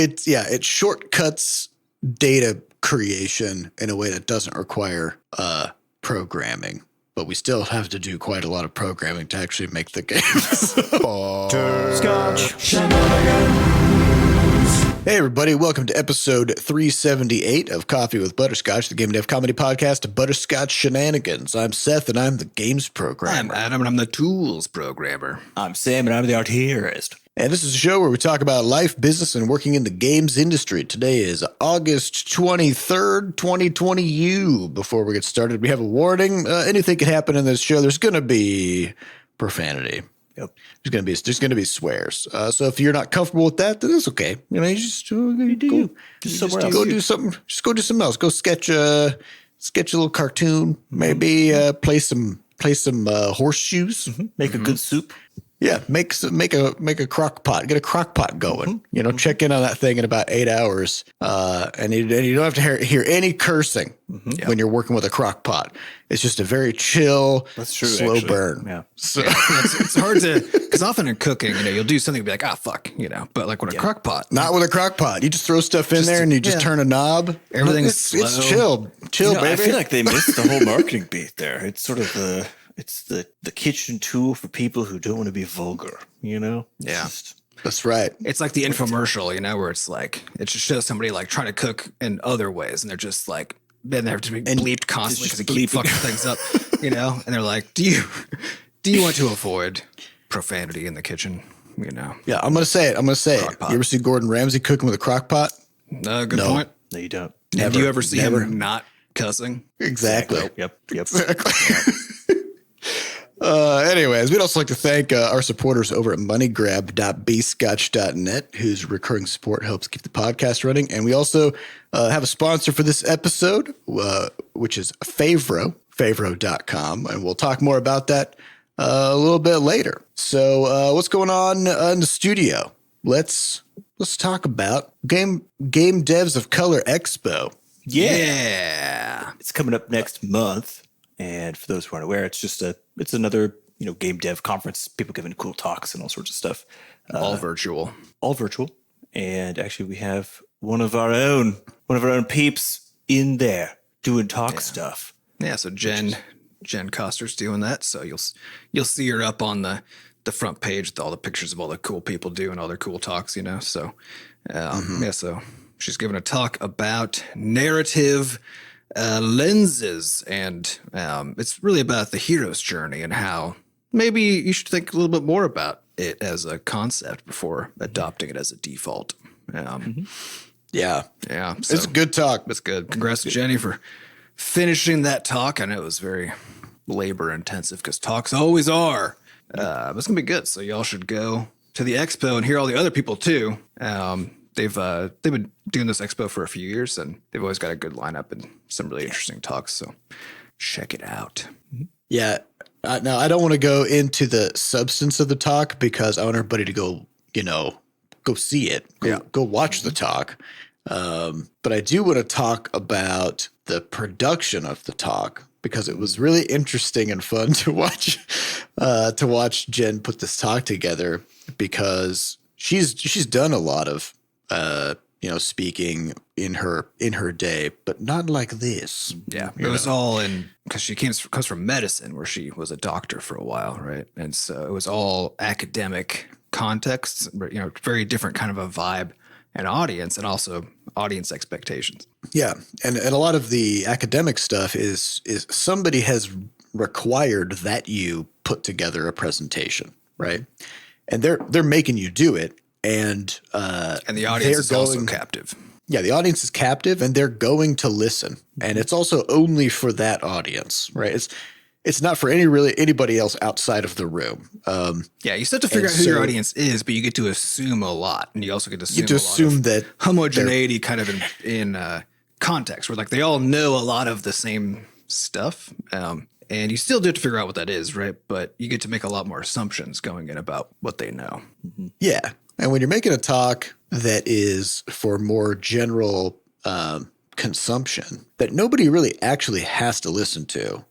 it shortcuts data creation in a way that doesn't require programming. But we still have to do quite a lot of programming to actually make the games. Butterscotch. Hey everybody, welcome to episode 378 of Coffee with Butterscotch, the game dev comedy podcast, Butterscotch Shenanigans. I'm Seth, and I'm the games programmer. I'm Adam, and I'm the tools programmer. I'm Sam, and I'm the artillerist. And this is a show where we talk about life, business, and working in the games industry. Today is August 23rd, 2020. Before we get started, we have a warning. Anything can happen in this show. There's going to be profanity. Yep. There's going to be swears. So if you're not comfortable with that, then it's okay. You know, you just go do something. Just go do something else. Go sketch a little cartoon. Maybe play some horseshoes. Mm-hmm. Make a good soup. Yeah, make a crock pot. Get a crock pot going. Mm-hmm. You know, check in on that thing in about 8 hours. And you don't have to hear any cursing when you're working with a crock pot. It's just a very chill, slow burn. Yeah. So It's hard to, because often in cooking, you know, you'll do something and be like, fuck, you know, but like with a crock pot. not with a crock pot. You just throw stuff in there and you just turn a knob. Everything's It's chill, baby. I feel like they missed the whole marketing beat there. It's sort of the kitchen tool for people who don't want to be vulgar, you know? Yeah. That's right. It's like the infomercial, you know, where it's like, it just shows somebody like trying to cook in other ways. And they're just like, then they have to be bleeped constantly because they keep fucking things up, you know? And they're like, do you want to avoid profanity in the kitchen? You know? Yeah, I'm going to say it. You ever see Gordon Ramsay cooking with a crock pot? Good point. No, you don't. Have you ever seen him not cussing? Exactly. Yep. Exactly. Anyways, we'd also like to thank our supporters over at moneygrab.bscotch.net, whose recurring support helps keep the podcast running. And we also have a sponsor for this episode, which is Favro, favro.com. And we'll talk more about that a little bit later. So what's going on in the studio? Let's talk about Game Devs of Color Expo. Yeah. It's coming up next month. And for those who aren't aware, it's another, game dev conference, people giving cool talks and all sorts of stuff. All virtual. And actually we have one of our own peeps in there doing talk stuff. Yeah, so Jen Coster's doing that. So you'll see her up on the front page with all the pictures of all the cool people doing all their cool talks, you know. So so she's giving a talk about narrative lenses, and it's really about the hero's journey and how maybe you should think a little bit more about it as a concept before adopting it as a default. Yeah. So it's a good talk. It's good. Congrats to Jenny for finishing that talk. I know it was very labor intensive because talks always are. But it's gonna be good. So y'all should go to the expo and hear all the other people too. They've been doing this expo for a few years, and they've always got a good lineup and some really interesting talks. So check it out. Yeah. Now, I don't want to go into the substance of the talk because I want everybody to go see it. Go watch the talk. But I do want to talk about the production of the talk because it was really interesting and fun to watch Jen put this talk together because she's done a lot of speaking in her day, but not like this. Yeah, it was all in because she comes from medicine, where she was a doctor for a while, right? And so it was all academic contexts, but very different kind of a vibe and audience, and also audience expectations. Yeah, and a lot of the academic stuff is somebody has required that you put together a presentation, right? And they're making you do it. And the audience is also captive. Yeah, the audience is captive, and they're going to listen. And it's also only for that audience, right? It's not for anybody else outside of the room. You still have to figure out who your audience is, but you get to assume a lot, and you also get to assume that homogeneity kind of in context, where like they all know a lot of the same stuff. And you still do have to figure out what that is, right? But you get to make a lot more assumptions going in about what they know. Mm-hmm. Yeah. And when you're making a talk that is for more general consumption that nobody really actually has to listen to,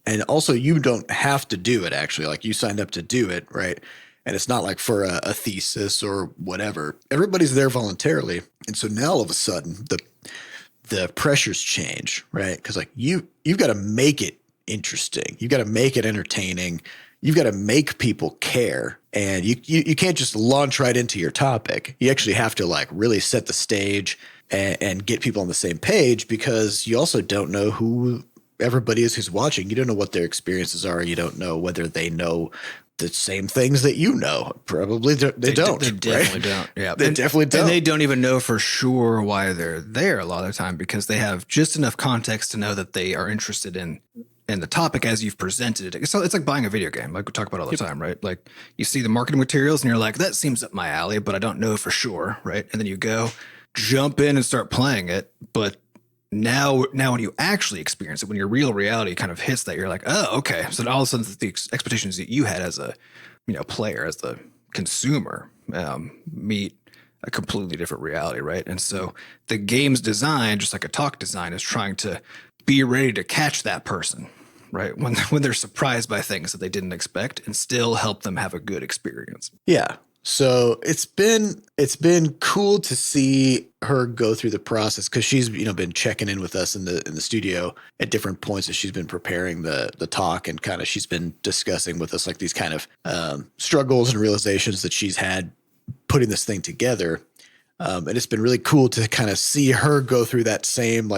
and also you don't have to do it, actually, like you signed up to do it, right? and it's not like for a thesis or whatever. Everybody's there voluntarily. And so now all of a sudden the pressures change, right? Because like you've got to make it interesting. You've got to make it entertaining. You've got to make people care. And you can't just launch right into your topic. You actually have to like really set the stage and get people on the same page, because you also don't know who everybody is who's watching. You don't know what their experiences are. You don't know whether they know the same things that you know. Probably they don't. They definitely don't. Yeah, They definitely don't. And they don't even know for sure why they're there a lot of the time, because they have just enough context to know that they are interested in the topic as you've presented it. So it's like buying a video game, like we talk about all the time, right? Like you see the marketing materials and you're like, that seems up my alley, but I don't know for sure, right? And then you go jump in and start playing it, but now when you actually experience it, when your real reality kind of hits that, you're like, oh, okay. So all of a sudden the expectations that you had as a player, as the consumer, meet a completely different reality, right? And so the game's design, just like a talk design, is trying to be ready to catch that person, right? When they're surprised by things that they didn't expect, and still help them have a good experience. Yeah. So it's been cool to see her go through the process, because she's been checking in with us in the studio at different points as she's been preparing the talk, and kind of she's been discussing with us like these kind of struggles and realizations that she's had putting this thing together. And it's been really cool to kind of see her go through that same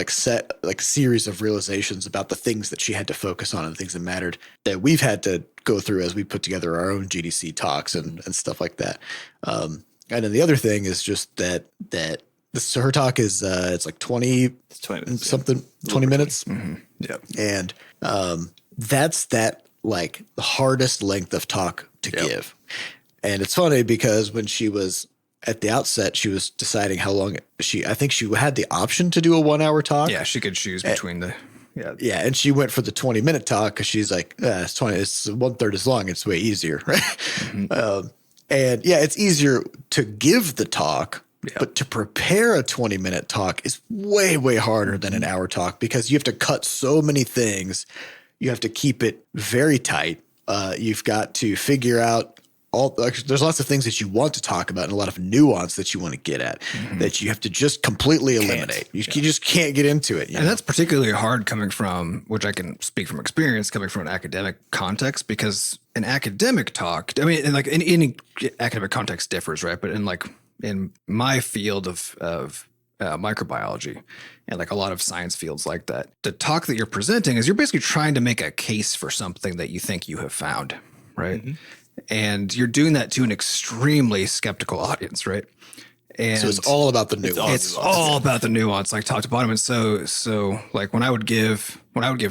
series of realizations about the things that she had to focus on and the things that mattered that we've had to go through as we put together our own GDC talks and stuff like that. And then the other thing is just that her talk is it's like 20 minutes. Mm-hmm. Yeah. And that's that like the hardest length of talk to give. And it's funny because when she was at the outset, she was deciding how long I think she had the option to do a 1 hour talk. Yeah, she could choose between Yeah, and she went for the 20-minute talk because she's like, it's 1/3 as long. It's way easier, right? Mm-hmm. And yeah, it's easier to give the talk, but to prepare a 20-minute talk is way, way harder than an hour talk, because you have to cut so many things. You have to keep it very tight. You've got to figure out there's lots of things that you want to talk about and a lot of nuance that you want to get at that you have to just completely eliminate. You just can't get into it. And that's particularly hard coming from, which I can speak from experience, coming from an academic context, because an academic talk, I mean, like in any academic context differs, right? But in my field of microbiology and like a lot of science fields like that, the talk that you're presenting is you're basically trying to make a case for something that you think you have found, right? Mm-hmm. And you're doing that to an extremely skeptical audience, right? And so it's all about the nuance. It's all about the nuance, like top to bottom. And so like when I would give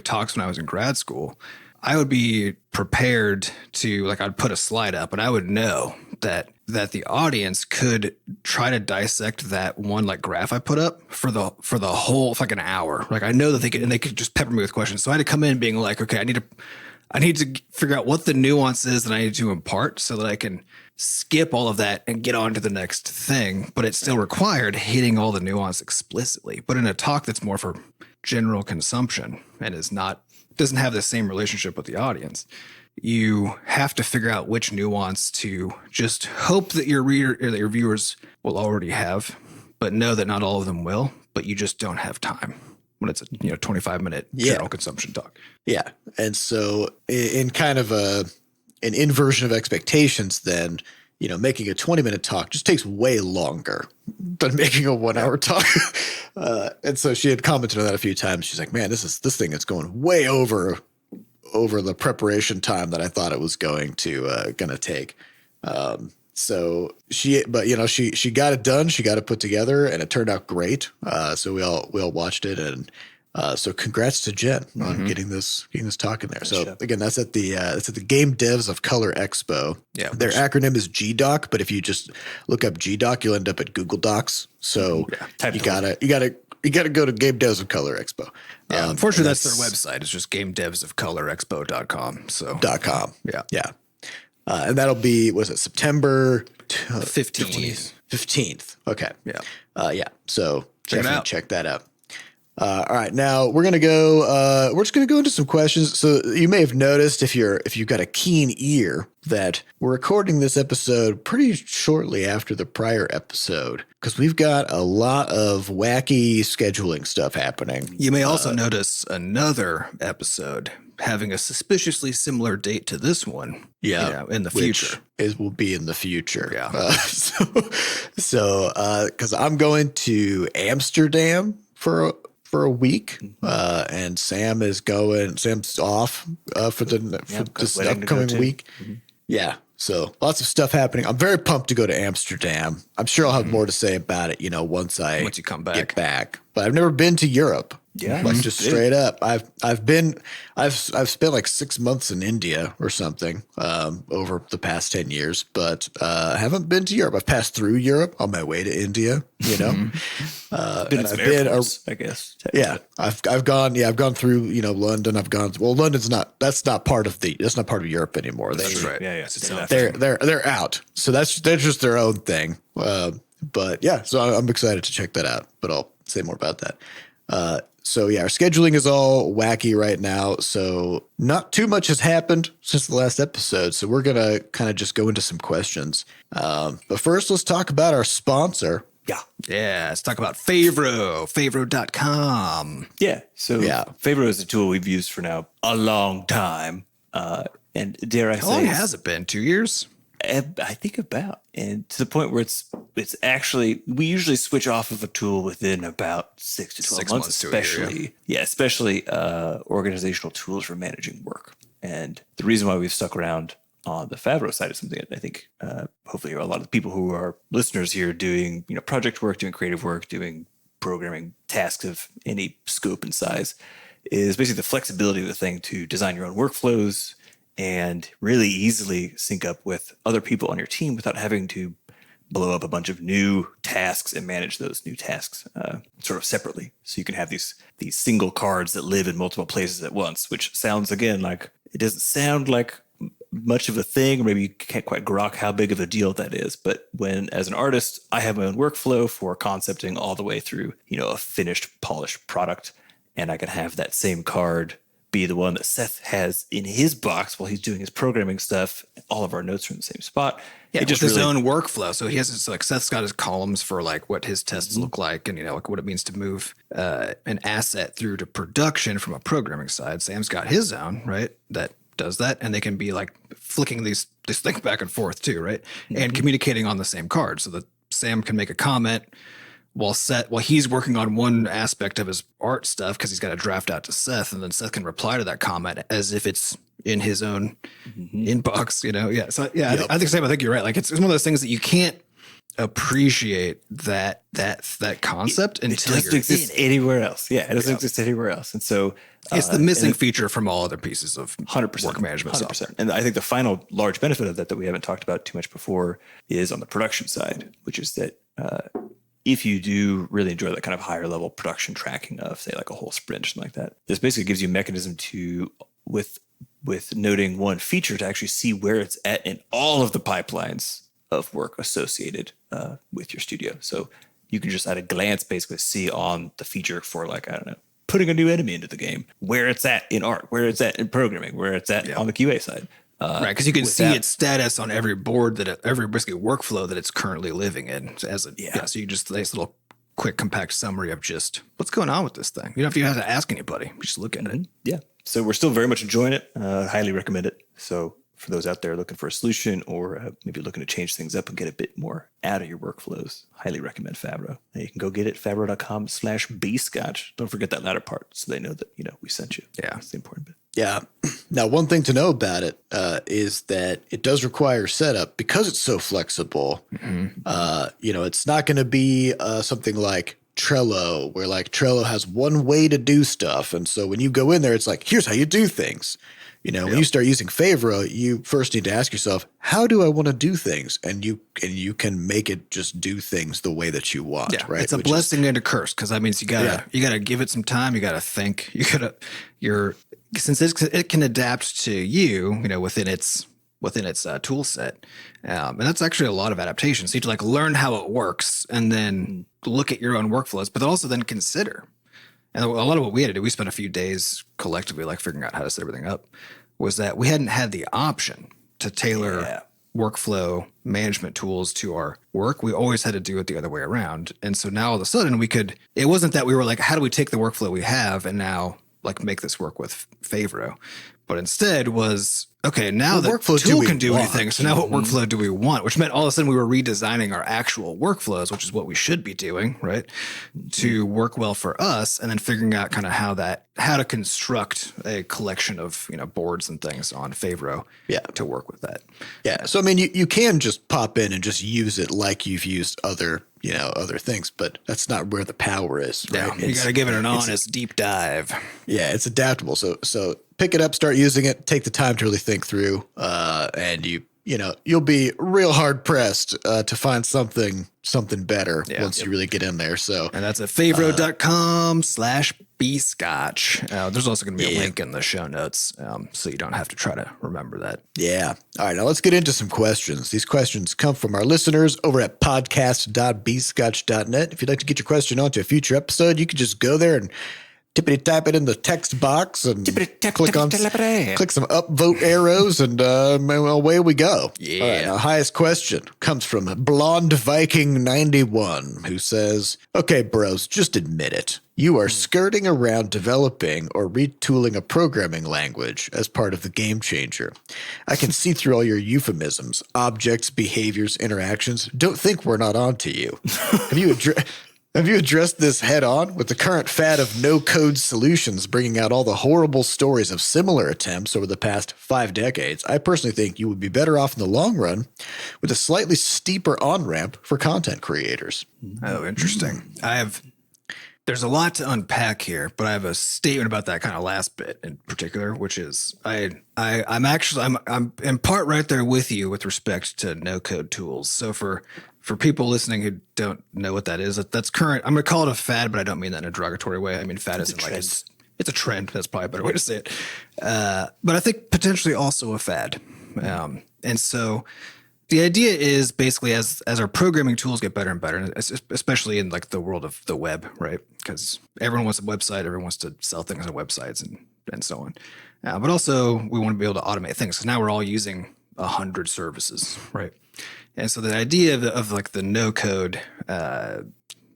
talks when I was in grad school, I would be prepared to, like, I'd put a slide up and I would know that the audience could try to dissect that one like graph I put up for the whole like an hour. Like I know that they could just pepper me with questions. So I had to come in being like, okay, I need to figure out what the nuance is that I need to impart so that I can skip all of that and get on to the next thing. But it still required hitting all the nuance explicitly. But in a talk that's more for general consumption and doesn't have the same relationship with the audience, you have to figure out which nuance to just hope that your reader or that your viewers will already have, but know that not all of them will, but you just don't have time when it's a 25-minute general consumption talk. Yeah. And so in kind of an inversion of expectations, then, making a 20-minute talk just takes way longer than making a 1 hour talk. And so she had commented on that a few times. She's like, man, this thing is going way over the preparation time that I thought it was going to take. So she got it done. She got it put together, and it turned out great. So we all watched it, and so congrats to Jen on getting this talk in there. So again, that's at the Game Devs of Color Expo. Yeah, their acronym is GDoc, but if you just look up GDoc, you'll end up at Google Docs. So you gotta go to Game Devs of Color Expo. Yeah, unfortunately, that's their website. It's just gamedevsofcolorexpo.com. So .com. Yeah. And that'll be, was it September 15th? 15th. Okay. Yeah. So check definitely check that out. All right, now we're gonna go. We're just gonna go into some questions. So you may have noticed if you've got a keen ear that we're recording this episode pretty shortly after the prior episode because we've got a lot of wacky scheduling stuff happening. You may also notice another episode having a suspiciously similar date to this one. In the future. It will be in the future. Yeah. Because I'm going to Amsterdam for a week, and Sam's off for this upcoming week. Mm-hmm. Yeah. So lots of stuff happening. I'm very pumped to go to Amsterdam. I'm sure I'll have more to say about it, once you come back. Get back. But I've never been to Europe. Yeah. Like just straight up. I've spent like 6 months in India or something over the past 10 years, but I haven't been to Europe. I've passed through Europe on my way to India, I guess. Yeah. I've gone through, London. London's that's not part of Europe anymore. That's right. Yeah. They're out. So they're just their own thing. But yeah, so I'm excited to check that out, but I'll say more about that. So yeah, our scheduling is all wacky right now. So not too much has happened since the last episode. So we're going to kind of just go into some questions. But first, let's talk about our sponsor. Yeah. Let's talk about Favro, favro.com. Yeah. So Favro is a tool we've used for now a long time. And dare I say, how long has it been? 2 years? I think about, and to the point where it's actually, we usually switch off of a tool within about 6 to 12 months, especially organizational tools for managing work. And the reason why we've stuck around on the Favro side is something that I think hopefully a lot of the people who are listeners here doing project work, doing creative work, doing programming tasks of any scope and size is basically the flexibility of the thing to design your own workflows and really easily sync up with other people on your team without having to blow up a bunch of new tasks and manage those new tasks sort of separately. So you can have these single cards that live in multiple places at once, which sounds, again, like it doesn't sound like much of a thing, or maybe you can't quite grok how big of a deal that is. But when, as an artist, I have my own workflow for concepting all the way through, a finished, polished product, and I can have that same card be the one that Seth has in his box while he's doing his programming stuff. All of our notes are in the same spot. Yeah, just his own workflow. So he has Seth's got his columns for what his tests look like and what it means to move an asset through to production from a programming side. Sam's got his own, right, that does that, and they can be flicking these things back and forth too, right, and communicating on the same card so that Sam can make a comment while he's working on one aspect of his art stuff because he's got to draft out to Seth, and then Seth can reply to that comment as if it's in his own inbox, Yeah. So yeah, I think Sam, I think you're right. It's one of those things that you can't appreciate that concept until it doesn't exist anywhere else. Yeah, it doesn't exist anywhere else, and so it's the missing feature from all other pieces of 100% work management 100%. software. And I think the final large benefit of that we haven't talked about too much before is on the production side, which is that if you do really enjoy that kind of higher level production tracking of, say, like a whole sprint or something like that, this basically gives you a mechanism to, with noting one feature, to actually see where it's at in all of the pipelines of work associated with your studio. So you can just at a glance basically see on the feature for putting a new enemy into the game, where it's at in art, where it's at in programming, where it's at on the QA side. Right, because you can see its status on every board every basically workflow that it's currently living in. So you just nice little quick compact summary of just what's going on with this thing. You don't have to ask anybody. You just look at it. Yeah. So we're still very much enjoying it. Highly recommend it. So for those out there looking for a solution or maybe looking to change things up and get a bit more out of your workflows, highly recommend Favro. And you can go get it, favro.com/bscotch. Don't forget that latter part so they know that, we sent you. Yeah. That's the important bit. Yeah. Now, one thing to know about it is that it does require setup because it's so flexible. It's not going to be something like Trello, where Trello has one way to do stuff. And so when you go in there, it's here's how you do things. When you start using Favro, you first need to ask yourself, how do I want to do things? And you can make it just do things the way that you want. Yeah, right? It's a blessing and a curse, because that means you gotta give it some time. You gotta think. Since it can adapt to you, within its tool set, and that's actually a lot of adaptation. So you have to learn how it works, and then look at your own workflows, but also then consider. and a lot of what we had to do, we spent a few days collectively like figuring out how to set everything up, was that we hadn't had the option to tailor workflow management tools to our work. We always had to do it the other way around. And so now all of a sudden it wasn't that we were like, how do we take the workflow we have and now like make this work with Favro? But instead was, okay, now the tool can do anything. So now what workflow do we want? Which meant all of a sudden we were redesigning our actual workflows, which is what we should be doing, right? To work well for us, and then figuring out kind of how to construct a collection of, boards and things on Favro to work with that. Yeah. So, I mean, you can just pop in and just use it like you've used other things, but that's not where the power is. Right? Yeah, you got to give it an honest deep dive. Yeah, it's adaptable. So pick it up, start using it, take the time to really think through, and you'll be real hard pressed to find something better once you really get in there. So, and that's at favro.com/bscotch. There's also going to be a link in the show notes, so you don't have to try to remember that. Yeah. All right. Now let's get into some questions. These questions come from our listeners over at podcast.bscotch.net. If you'd like to get your question onto a future episode, you can just go there and tippity-tap it in the text box and click some upvote arrows, and away we go. Yeah. All right, our highest question comes from Blonde Viking 91, who says, okay, bros, just admit it. You are skirting around developing or retooling a programming language as part of the game changer. I can see through all your euphemisms, objects, behaviors, interactions. Don't think we're not onto you. Have you addressed this head on with the current fad of no-code solutions bringing out all the horrible stories of similar attempts over the past 5 decades? I personally think you would be better off in the long run with a slightly steeper on-ramp for content creators. Oh, interesting. There's a lot to unpack here, but I have a statement about that kind of last bit in particular, which is I'm in part right there with you with respect to no-code tools. So for people listening who don't know what that is, that's current. I'm going to call it a fad, but I don't mean that in a derogatory way. I mean, fad isn't like it's a trend. That's probably a better way to say it. But I think potentially also a fad. And so the idea is basically as our programming tools get better and better, especially in like the world of the web, right? Because everyone wants a website, everyone wants to sell things on websites and so on. But also we want to be able to automate things because now we're all using 100 services, right? And so the idea of like the no-code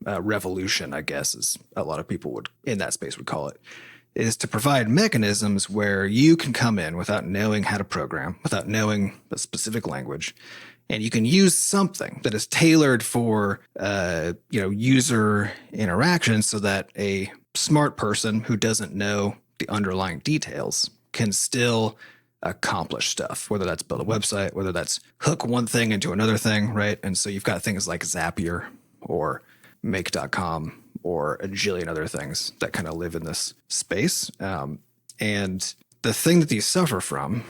revolution, I guess, is a lot of people would in that space would call it, is to provide mechanisms where you can come in without knowing how to program, without knowing the specific language, and you can use something that is tailored for user interaction so that a smart person who doesn't know the underlying details can still accomplish stuff, whether that's build a website, whether that's hook one thing into another thing, right? And so you've got things like Zapier or make.com or a jillion other things that kind of live in this space. And the thing that these suffer from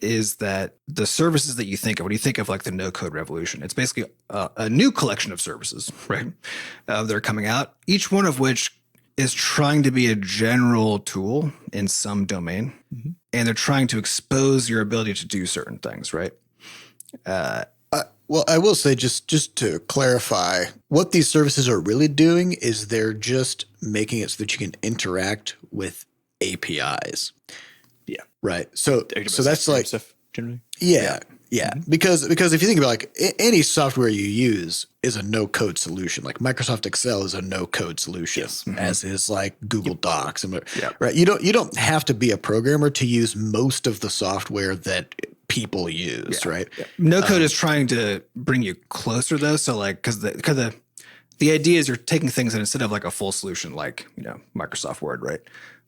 is that the services that you think of, when you think of like the no-code revolution, it's basically a new collection of services, right? That are coming out, each one of which is trying to be a general tool in some domain. Mm-hmm. And they're trying to expose your ability to do certain things, right? Well, I will say just to clarify, what these services are really doing is they're just making it so that you can interact with APIs. Yeah. Right. So that's like stuff generally. Yeah. Mm-hmm. Because if you think about like any software you use is a no-code solution. Like Microsoft Excel is a no-code solution, as is like Google Docs. Right. You don't have to be a programmer to use most of the software that people use. Right. Yeah. No-code is trying to bring you closer though. So like because the idea is you're taking things and instead of like a full solution like Microsoft Word, right?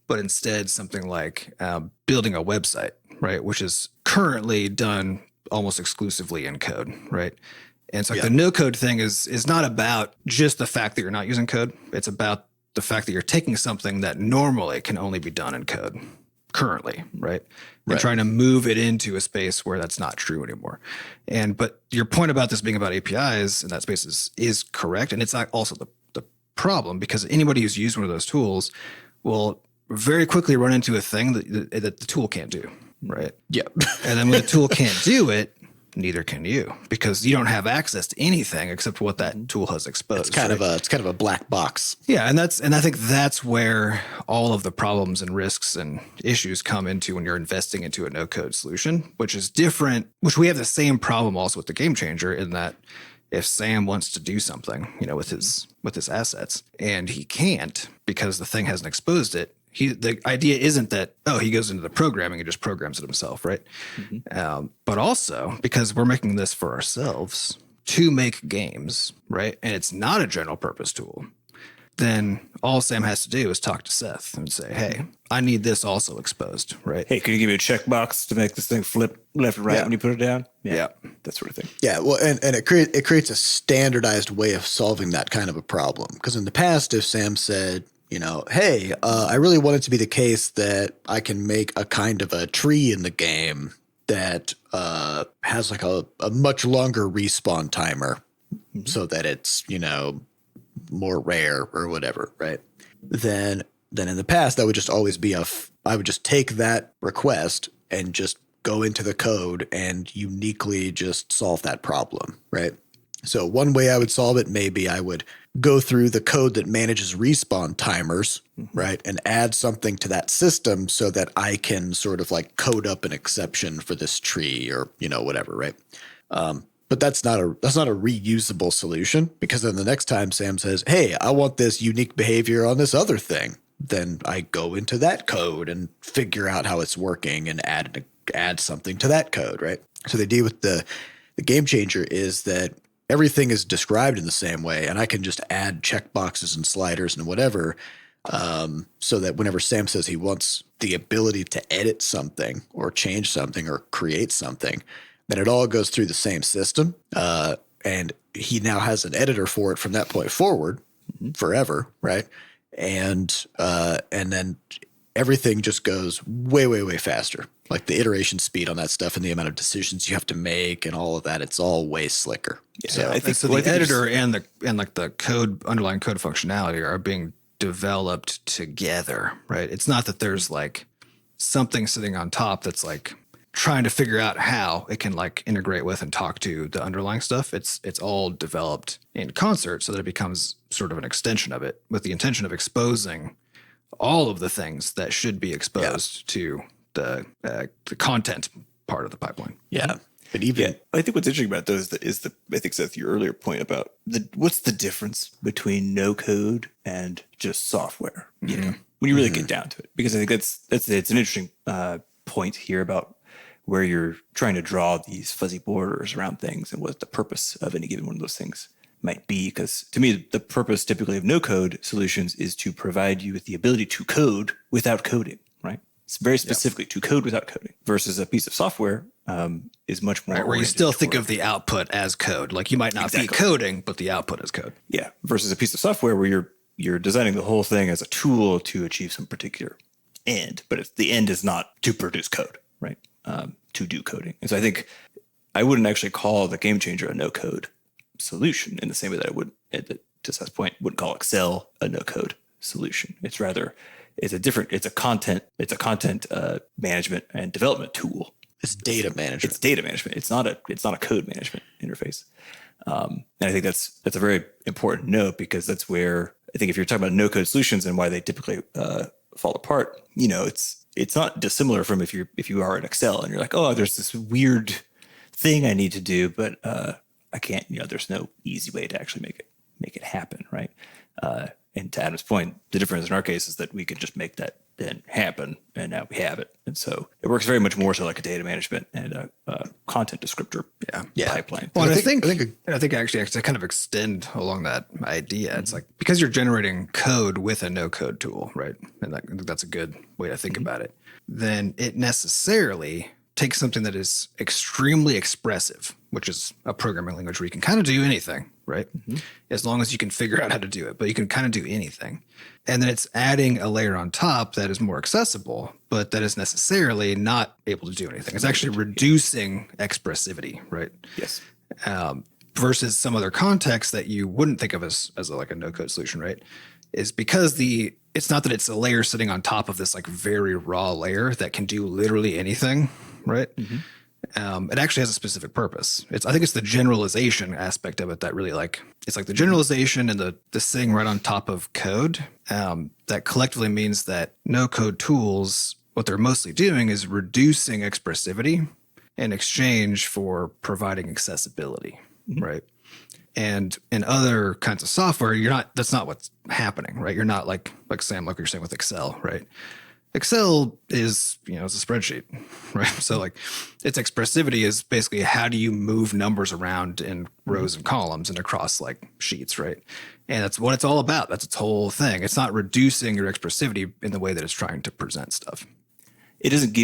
But instead something like building a website, right, which is currently done almost exclusively in code, right? And so the no-code thing is not about just the fact that you're not using code. It's about the fact that you're taking something that normally can only be done in code currently, right? And trying to move it into a space where that's not true anymore. But your point about this being about APIs in that space is correct. And it's not also the problem because anybody who's used one of those tools will very quickly run into a thing that the tool can't do, right? Yeah. And then when the tool can't do it, neither can you, because you don't have access to anything except what that tool has exposed. It's kind of a black box. Yeah, and I think that's where all of the problems and risks and issues come into when you're investing into a no-code solution, which is different. Which we have the same problem also with the Game Changer, in that if Sam wants to do something, with his assets, and he can't because the thing hasn't exposed it, the idea isn't that, he goes into the programming and just programs it himself, right? But also because we're making this for ourselves to make games, right? And it's not a general purpose tool. Then all Sam has to do is talk to Seth and say, hey, I need this also exposed, right? Hey, can you give me a checkbox to make this thing flip left and right when you put it down? Yeah, that sort of thing. Yeah, well, and it creates a standardized way of solving that kind of a problem. Because in the past, if Sam said, hey, I really want it to be the case that I can make a kind of a tree in the game that has like a much longer respawn timer so that it's, more rare or whatever, right? Then in the past, that would just always be I would just take that request and just go into the code and uniquely just solve that problem, right? So one way I would solve it, maybe I would go through the code that manages respawn timers, right? And add something to that system so that I can sort of like code up an exception for this tree or, whatever, right? But that's not a reusable solution, because then the next time Sam says, hey, I want this unique behavior on this other thing, then I go into that code and figure out how it's working and add something to that code, right? So the idea with the Game Changer is that everything is described in the same way, and I can just add checkboxes and sliders and whatever, so that whenever Sam says he wants the ability to edit something or change something or create something, then it all goes through the same system, and he now has an editor for it from that point forward, forever, right? And then everything just goes way, way, way faster. Like the iteration speed on that stuff and the amount of decisions you have to make and all of that, it's all way slicker. Yeah, So I think the editor and the underlying code functionality are being developed together, right? It's not that there's like something sitting on top that's like trying to figure out how it can like integrate with and talk to the underlying stuff. It's all developed in concert so that it becomes sort of an extension of it, with the intention of exposing all of the things that should be exposed to the content part of the pipeline. Yeah. But even I think what's interesting about those is I think, Seth, your earlier point about what's the difference between no code and just software, when you really get down to it, because I think it's an interesting point here about where you're trying to draw these fuzzy borders around things and what the purpose of any given one of those things might be. Because to me, the purpose typically of no code solutions is to provide you with the ability to code without coding, right? It's very specifically to code without coding, versus a piece of software is much more where you still think of the output as code. Like you might not be coding, but the output is code. Yeah. Versus a piece of software where you're designing the whole thing as a tool to achieve some particular end, but the end is not to produce code, right? To do coding. And so I think I wouldn't actually call the Game Changer a no code solution in the same way that I would, to Seth's point, wouldn't call Excel a no code solution. It's rather, it's a content management and development tool. it's data management. It's data management. It's not a code management interface. And I think that's a very important note, because that's where I think if you're talking about no code solutions and why they typically fall apart, it's not dissimilar from if you are in Excel and you're like, oh, there's this weird thing I need to do, but I can't. There's no easy way to actually make it happen, right? And to Adam's point, the difference in our case is that we can just make that then happen, and now we have it. And so it works very much more so like a data management and a content descriptor pipeline. Well, I think actually to kind of extend along that idea, it's like, because you're generating code with a no code tool, right? And I think that's a good way to think about it. Then it necessarily takes something that is extremely expressive, which is a programming language where you can kind of do anything, right? As long as you can figure out how to do it, but you can kind of do anything. And then it's adding a layer on top that is more accessible, but that is necessarily not able to do anything. It's actually reducing expressivity, right? Yes. Versus some other context that you wouldn't think of as like a no-code solution, right? Is because it's not that it's a layer sitting on top of this like very raw layer that can do literally anything, right? It actually has a specific purpose. I think it's the generalization aspect of it that really it's like the generalization and this thing right on top of code that collectively means that no code tools, what they're mostly doing is reducing expressivity in exchange for providing accessibility, right? And in other kinds of software, that's not what's happening, right? You're not like Sam, like you're saying with Excel, right? Excel is, it's a spreadsheet, right? So like its expressivity is basically how do you move numbers around in rows and columns and across like sheets, right? And that's what it's all about. That's its whole thing. It's not reducing your expressivity in the way that it's trying to present stuff. It doesn't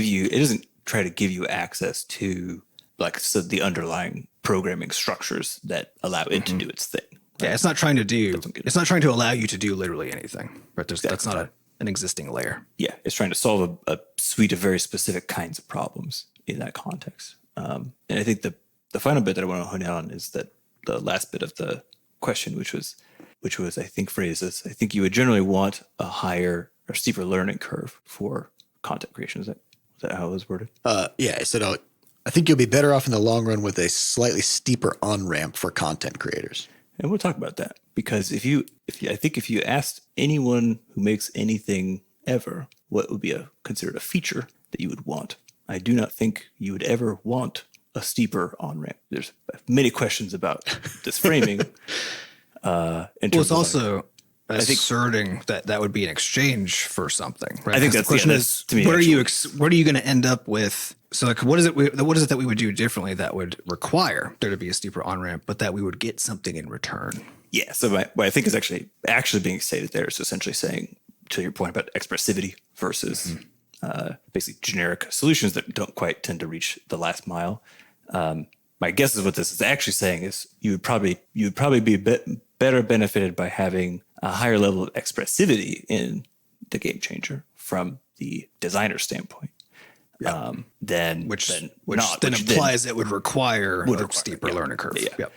try to give you access to the underlying programming structures that allow it to do its thing. Right? Yeah, it's not trying to allow you to do literally anything, right? That's not an existing layer. Yeah, it's trying to solve a suite of very specific kinds of problems in that context. And I think the final bit that I want to hone in on is that the last bit of the question, which was I think phrased as, I think you would generally want a higher or steeper learning curve for content creation. Is that how it was worded? Yeah, I said, I think you'll be better off in the long run with a slightly steeper on-ramp for content creators. And we'll talk about that because if you asked anyone who makes anything ever what would be considered a feature that you would want, I do not think you would ever want a steeper on-ramp. There's many questions about this framing. It's also asserting that would be an exchange for something, right? I think the question is, to me, what are you going to end up with? So like, what is it that we would do differently that would require there to be a steeper on-ramp, but that we would get something in return? Yeah. So what I think is actually being stated there is essentially saying, to your point about expressivity versus basically generic solutions that don't quite tend to reach the last mile. My guess is what this is actually saying is you would probably be a bit better benefited by having a higher level of expressivity in the game changer from the designer standpoint. Yeah. Which implies it would require a steeper learning curve. Yeah.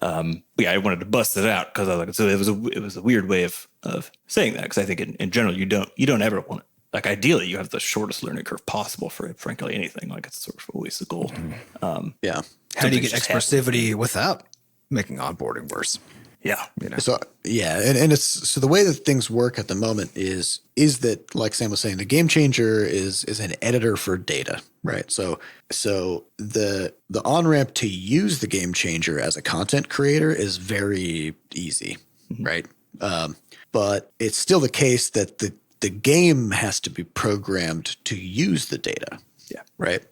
I wanted to bust it out because I was like, so it was a weird way of saying that, because I think in general you don't ever want it. Like ideally you have the shortest learning curve possible for frankly anything. Like it's sort of always the goal. Yeah. How do you get expressivity without making onboarding worse? Yeah. So and it's so the way that things work at the moment is that, like Sam was saying, the game changer is an editor for data, right? So the on-ramp to use the game changer as a content creator is very easy, right? But it's still the case that the game has to be programmed to use the data. Yeah. Right.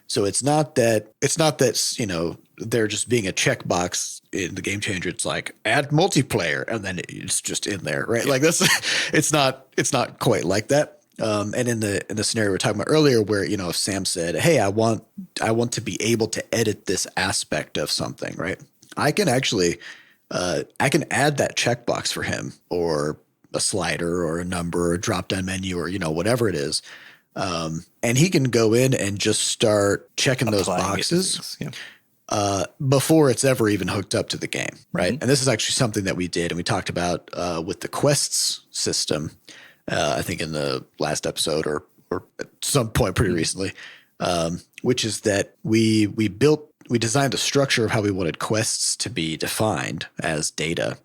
So it's not that they're just being a checkbox in the game changer. It's like add multiplayer and then it's just in there. Right. Yeah. Like that's it's not quite like that. And in the scenario we were talking about earlier where, if Sam said, hey, I want to be able to edit this aspect of something. Right. I can actually I can add that checkbox for him, or a slider or a number or a drop down menu or, whatever it is. And he can go in and just start checking those boxes before it's ever even hooked up to the game, right? And this is actually something that we did and we talked about with the quests system, I think in the last episode or at some point pretty recently, which is that we designed a structure of how we wanted quests to be defined as data.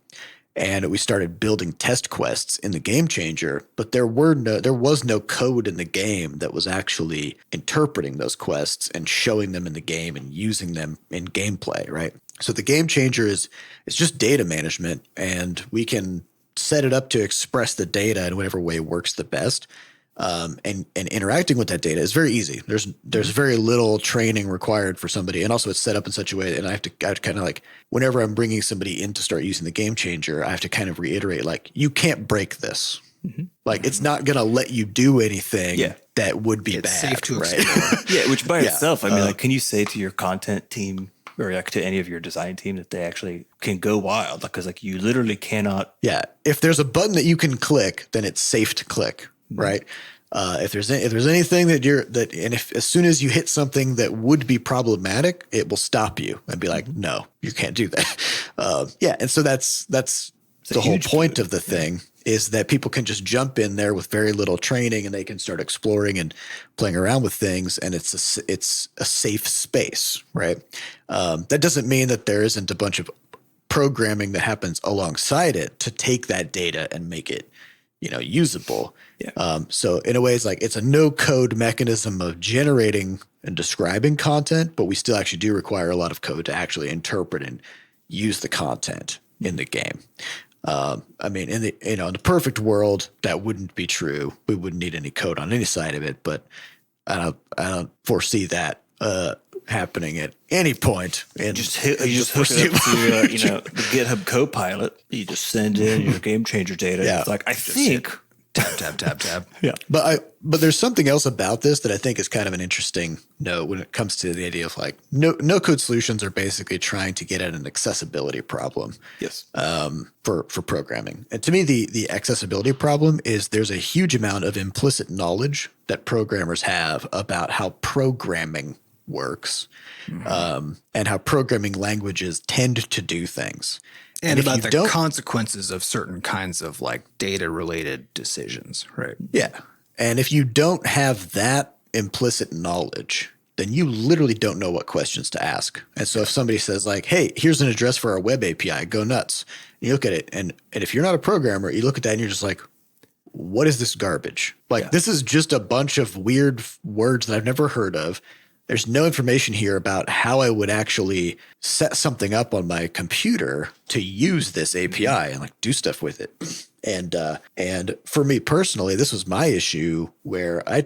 And we started building test quests in the game changer, but there was no code in the game that was actually interpreting those quests and showing them in the game and using them in gameplay, right? So the game changer is just data management, and we can set it up to express the data in whatever way works the best. And interacting with that data is very easy. There's very little training required for somebody. And also it's set up in such a way that, and I have to kind of like, whenever I'm bringing somebody in to start using the game changer, I have to kind of reiterate, like, you can't break this. Like, it's not going to let you do anything that would be bad. Safe to explore. Which by itself, I mean, like, can you say to your content team or like to any of your design team that they actually can go wild? Because like you literally cannot. Yeah. If there's a button that you can click, then it's safe to click. Right. If there's anything if as soon as you hit something that would be problematic, it will stop you and be like, no, you can't do that. And so that's the whole point of the thing is that people can just jump in there with very little training and they can start exploring and playing around with things. And it's a safe space, right? That doesn't mean that there isn't a bunch of programming that happens alongside it to take that data and make it, usable. Yeah. So in a way, it's a no code mechanism of generating and describing content, but we still actually do require a lot of code to actually interpret and use the content in the game. I mean, in the perfect world, that wouldn't be true. We wouldn't need any code on any side of it, but I don't foresee that happening at any point. You just hook it up to the GitHub Copilot. You just send in your game changer data. Yeah. It's like I think tab. Yeah. But there's something else about this that I think is kind of an interesting note when it comes to the idea of like no code solutions are basically trying to get at an accessibility problem. Yes. For programming. And to me, the accessibility problem is there's a huge amount of implicit knowledge that programmers have about how programming works, and how programming languages tend to do things. And about the consequences of certain kinds of like data related decisions, right? Yeah. And if you don't have that implicit knowledge, then you literally don't know what questions to ask. And so if somebody says like, hey, here's an address for our web API, go nuts. And you look at it, and if you're not a programmer, you look at that and you're just like, what is this garbage? Like, this is just a bunch of weird words that I've never heard of. There's no information here about how I would actually set something up on my computer to use this API and like do stuff with it. And for me personally, this was my issue where I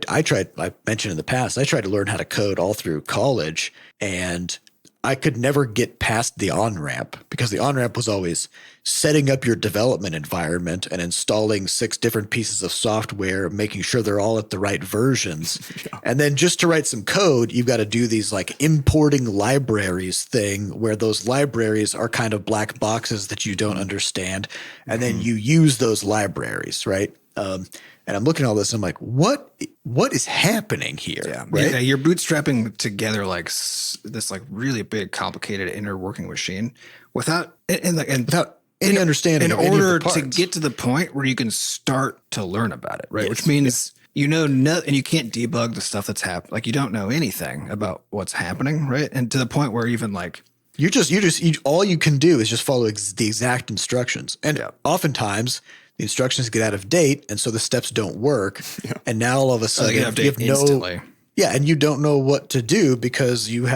mentioned in the past, I tried to learn how to code all through college, and I could never get past the on-ramp because the on-ramp was always setting up your development environment and installing 6 different pieces of software, making sure they're all at the right versions. Yeah. And then just to write some code, you've got to do these like importing libraries thing where those libraries are kind of black boxes that you don't understand. And then you use those libraries, right? And I'm looking at all this, and I'm like, what is happening here? Yeah, right? Yeah, you're bootstrapping together like this like really big, complicated inner working machine without without any understanding. In order to get to the point where you can start to learn about it, right? Yes. Which means and you can't debug the stuff that's happening. Like you don't know anything about what's happening, right? And to the point where even like you all you can do is just follow the exact instructions, and oftentimes the instructions get out of date, and so the steps don't work. Yeah. And now all of a sudden you have instantly. And you don't know what to do because you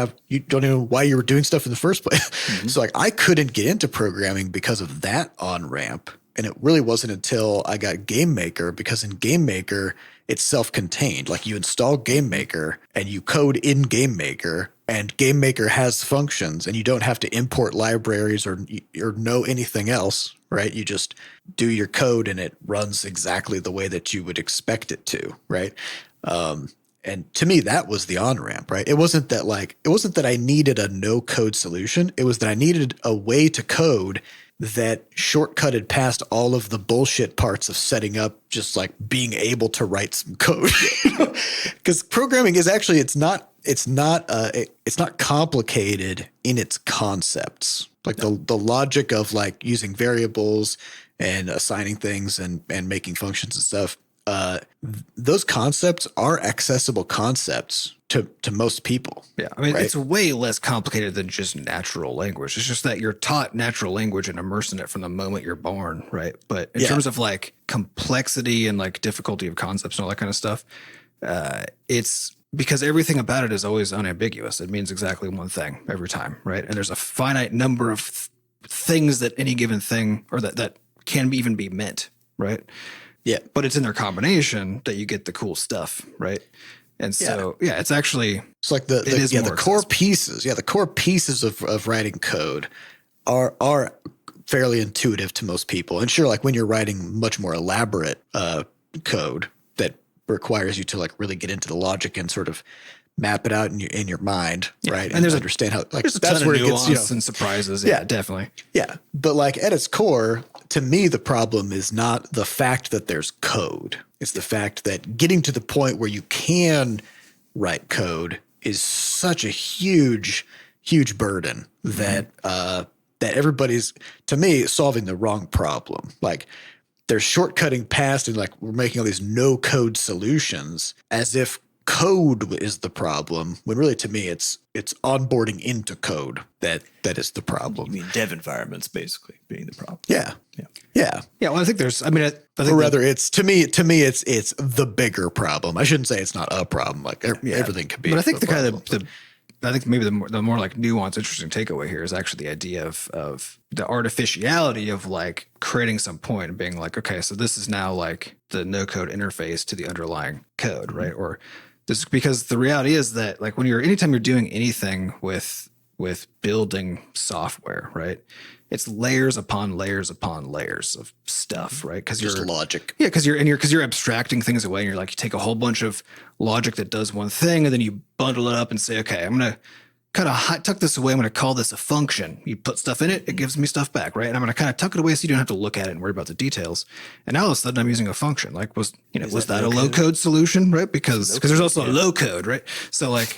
don't know why you were doing stuff in the first place. Mm-hmm. So like I couldn't get into programming because of that on-ramp. And it really wasn't until I got Game Maker, because in Game Maker, it's self-contained. Like you install Game Maker and you code in Game Maker, and Game Maker has functions, and you don't have to import libraries or know anything else, right? You just do your code and it runs exactly the way that you would expect it to, right? And to me, that was the on-ramp, right? It wasn't that I needed a no-code solution. It was that I needed a way to code that shortcutted past all of the bullshit parts of setting up, just like being able to write some code. Because programming is actually, it's not complicated in its concepts. Like the logic of like using variables and assigning things and making functions and stuff. Those concepts are accessible concepts to most people. Yeah. I mean, right? It's way less complicated than just natural language. It's just that you're taught natural language and immersed in it from the moment you're born. Right. But in terms of like complexity and like difficulty of concepts and all that kind of stuff, it's because everything about it is always unambiguous. It means exactly one thing every time. Right. And there's a finite number of things that any given thing or that can even be meant. Right. Yeah. But it's in their combination that you get the cool stuff. Right. And so, it's actually, it's like the core pieces. Yeah. The core pieces of writing code are fairly intuitive to most people. And sure, like when you're writing much more elaborate code that requires you to like really get into the logic and sort of map it out in your mind, right? And there's understand how like there's a that's ton where of it gets nuance and surprises. Yeah, definitely. Yeah, but like at its core, to me, the problem is not the fact that there's code. It's the fact that getting to the point where you can write code is such a huge burden that that everybody's, to me, solving the wrong problem. Like they're shortcutting past and like we're making all these no code solutions as if code is the problem, when really to me it's onboarding into code that is the problem. You mean dev environments basically being the problem? Yeah. Well, I think there's. I think Or rather, it's to me it's the bigger problem. I shouldn't say it's not a problem. Like everything could be. But I think I think maybe the more like nuanced, interesting takeaway here is actually the idea of the artificiality of like creating some point and being like, okay, so this is now like the no code interface to the underlying code, right? Or this, because the reality is that like anytime you're doing anything with building software, right? It's layers upon layers upon layers of stuff, right? Because just logic. Yeah, because you're abstracting things away, and you're like, you take a whole bunch of logic that does one thing, and then you bundle it up and say, okay, I'm gonna kind of tuck this away. I'm gonna call this a function. You put stuff in it, it gives me stuff back, right? And I'm gonna kind of tuck it away so you don't have to look at it and worry about the details. And now all of a sudden, I'm using a function. Like, was that a low code solution, right? Because there's also a low code, right? So like.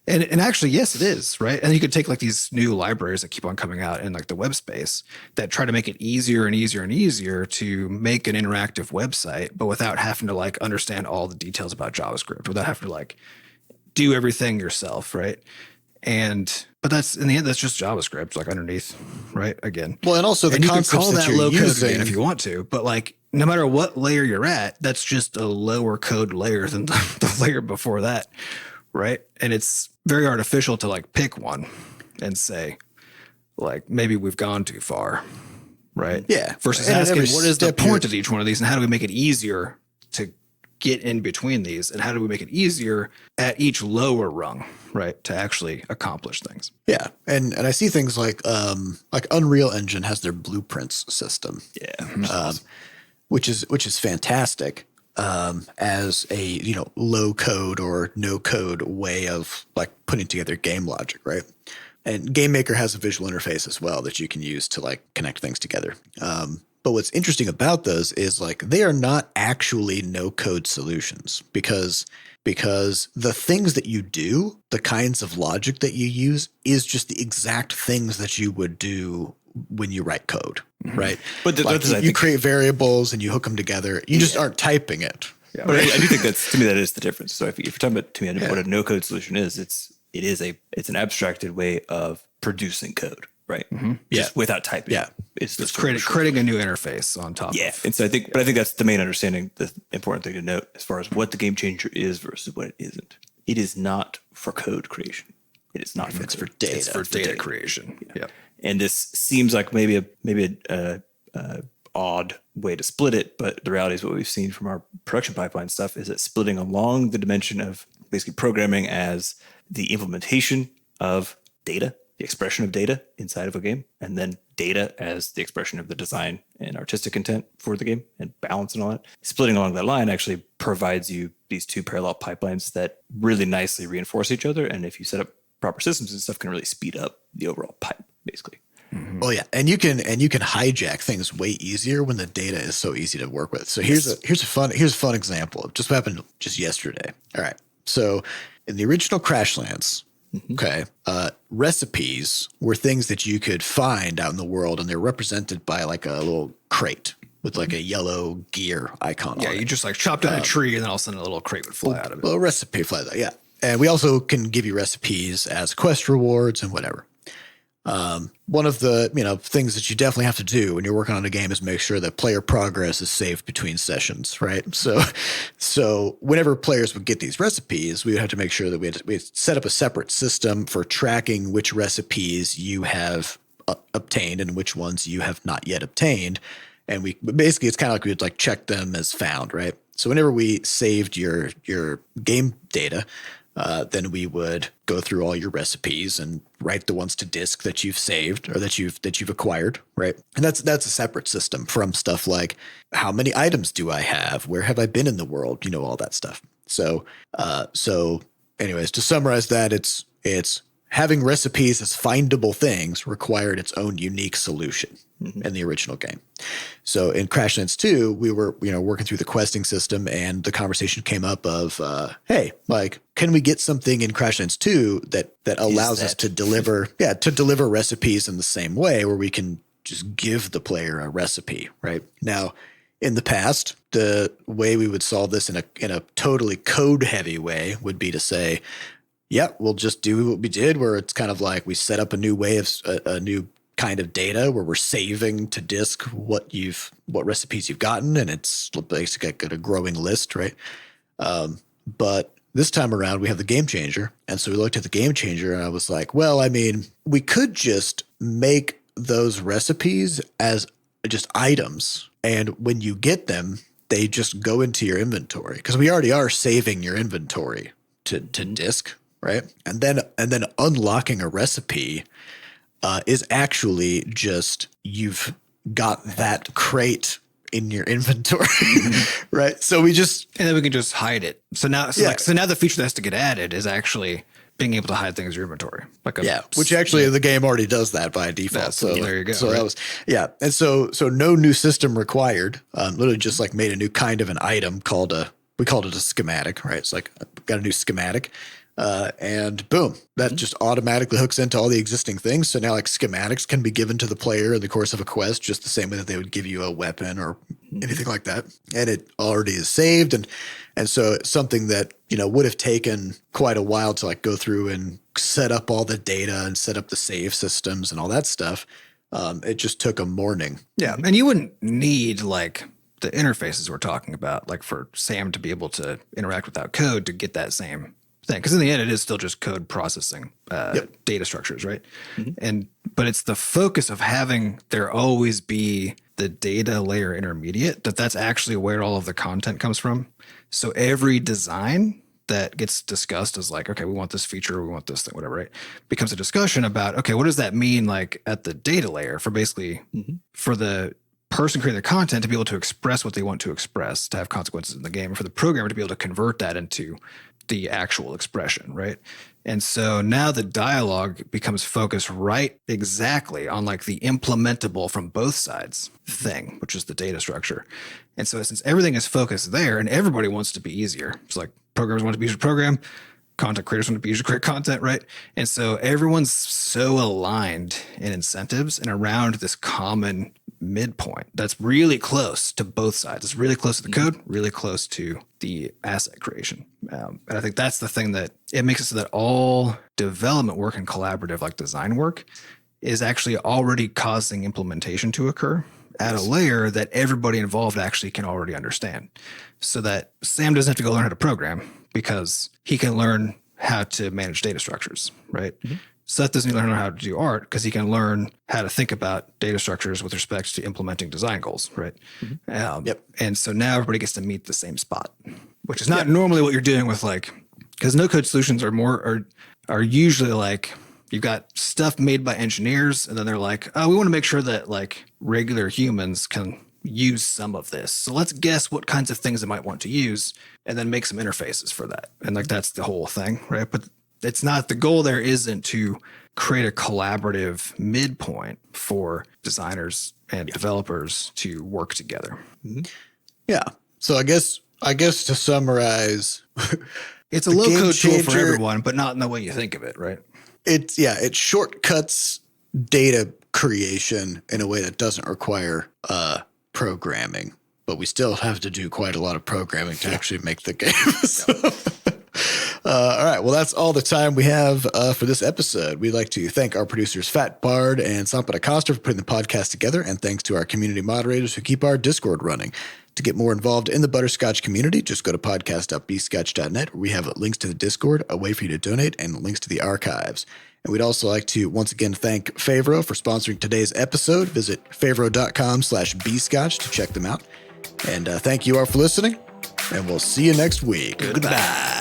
And actually, yes, it is, right? And you could take like these new libraries that keep on coming out in like the web space that try to make it easier and easier and easier to make an interactive website, but without having to like understand all the details about JavaScript, without having to like do everything yourself, right? But that's in the end, that's just JavaScript, like underneath, right? Again, well, and also and you can concepts call that you're low code using, again if you want to, but like no matter what layer you're at, that's just a lower code layer than the layer before that. Right. And it's very artificial to like pick one and say, like, maybe we've gone too far. Right. Yeah. Versus and asking, what is the step point of each one of these? And how do we make it easier to get in between these? And how do we make it easier at each lower rung? Right. To actually accomplish things. Yeah. And I see things like Unreal Engine has their blueprints system. Yeah. Which is fantastic. As a low code or no code way of like putting together game logic, right? And Game Maker has a visual interface as well that you can use to like connect things together. But what's interesting about those is like they are not actually no code solutions because the things that you do, the kinds of logic that you use, is just the exact things that you would do when you write code, right? But you create variables and you hook them together. You just aren't typing it. Yeah. But I do think to me that is the difference. So if you're talking about to me what a no code solution is, it's an abstracted way of producing code, right? Mm-hmm. Just without typing. Yeah, it's creating a new interface on top. Yeah, and so I think that's the main understanding. The important thing to note as far as what the game changer is versus what it isn't. It is not for code creation. It is not for it's code. For data. It's for data creation. Yeah. And this seems like maybe a odd way to split it, but the reality is what we've seen from our production pipeline stuff is that splitting along the dimension of basically programming as the implementation of data, the expression of data inside of a game, and then data as the expression of the design and artistic intent for the game and balance and all that. Splitting along that line actually provides you these two parallel pipelines that really nicely reinforce each other. And if you set up proper systems and stuff, can really speed up the overall pipe, basically. Mm-hmm. Oh yeah, and you can hijack things way easier when the data is so easy to work with. So here's a fun example of just what happened just yesterday. All right, so in the original Crashlands, recipes were things that you could find out in the world, and they're represented by like a little crate with like a yellow gear icon. Yeah, on you it. just like chopped down a tree, and then all of a sudden a little crate would fly out of it. A recipe fly that, yeah. And we also can give you recipes as quest rewards and whatever. One of the things that you definitely have to do when you're working on a game is make sure that player progress is saved between sessions, right? So whenever players would get these recipes, we would have to make sure that we had set up a separate system for tracking which recipes you have obtained and which ones you have not yet obtained. And basically it's kind of like we would like check them as found, right? So whenever we saved your game data, then we would go through all your recipes and write the ones to disk that you've saved or that you've acquired, right? And that's a separate system from stuff like how many items do I have? Where have I been in the world? All that stuff. So anyways, to summarize that, it's having recipes as findable things required its own unique solution in the original game. So in Crashlands 2, we were, working through the questing system, and the conversation came up of, hey, like, can we get something in Crashlands 2 that allows us to deliver recipes in the same way, where we can just give the player a recipe, right? Now, in the past, the way we would solve this in a totally code heavy way would be to say, yeah, we'll just do what we did, where it's kind of like we set up a new way of a new kind of data where we're saving to disk what recipes you've gotten, and it's basically a growing list, right? But this time around, we have the game changer. And so we looked at the game changer and I was like, well, I mean, we could just make those recipes as just items. And when you get them, they just go into your inventory, because we already are saving your inventory to disk, right? And then unlocking a recipe is actually just you've got that crate in your inventory, right? So and then we can just hide it. So now the feature that has to get added is actually being able to hide things in your inventory. Which actually the game already does that by default. So there you go. So that was, and so no new system required. Literally just like made a new kind of an item we called it a schematic, right? It's like got a new schematic. And boom, that just automatically hooks into all the existing things. So now like schematics can be given to the player in the course of a quest, just the same way that they would give you a weapon or anything like that. And it already is saved. And so it's something that, would have taken quite a while to like go through and set up all the data and set up the save systems and all that stuff. It just took a morning. Yeah. And you wouldn't need like the interfaces we're talking about, like for Sam to be able to interact without code to get that same thing, because in the end it is still just code processing data structures, right? But it's the focus of having there always be the data layer intermediate that's actually where all of the content comes from. So every design that gets discussed is like, okay, we want this feature, we want this thing, whatever, right? Becomes a discussion about, okay, what does that mean like at the data layer for basically for the person creating the content to be able to express what they want to express, to have consequences in the game, and for the programmer to be able to convert that into the actual expression, right? And so now the dialogue becomes focused right exactly on like the implementable from both sides thing, which is the data structure. And so since everything is focused there and everybody wants to be easier, it's like programmers want to be easier to program, content creators want to be easier to create content, right? And so everyone's so aligned in incentives and around this common midpoint that's really close to both sides. It's really close to the code, really close to the asset creation. And I think that's the thing that it makes it so that all development work and collaborative like design work is actually already causing implementation to occur at a layer that everybody involved actually can already understand, so that Sam doesn't have to go learn how to program because he can learn how to manage data structures, right? Seth doesn't learn how to do art because he can learn how to think about data structures with respect to implementing design goals, right? And so now everybody gets to meet the same spot, which is not normally what you're doing with like, because no-code solutions are usually like, you've got stuff made by engineers, and then they're like, oh, we want to make sure that like regular humans can use some of this. So let's guess what kinds of things they might want to use and then make some interfaces for that. And like, that's the whole thing, right? But it's not, the goal there isn't to create a collaborative midpoint for designers and developers to work together. Yeah. So I guess to summarize, it's a low-code tool for everyone, but not in the way you think of it, right? It shortcuts data creation in a way that doesn't require programming, but we still have to do quite a lot of programming to actually make the game. All right. Well, that's all the time we have for this episode. We'd like to thank our producers, Fat Bard and Sampa Acosta, for putting the podcast together, and thanks to our community moderators who keep our Discord running. To get more involved in the Butterscotch community, just go to podcast.bscotch.net, where we have links to the Discord, a way for you to donate, and links to the archives. And we'd also like to once again thank Favro for sponsoring today's episode. Visit favro.com/bscotch to check them out. And thank you all for listening, and we'll see you next week. Goodbye.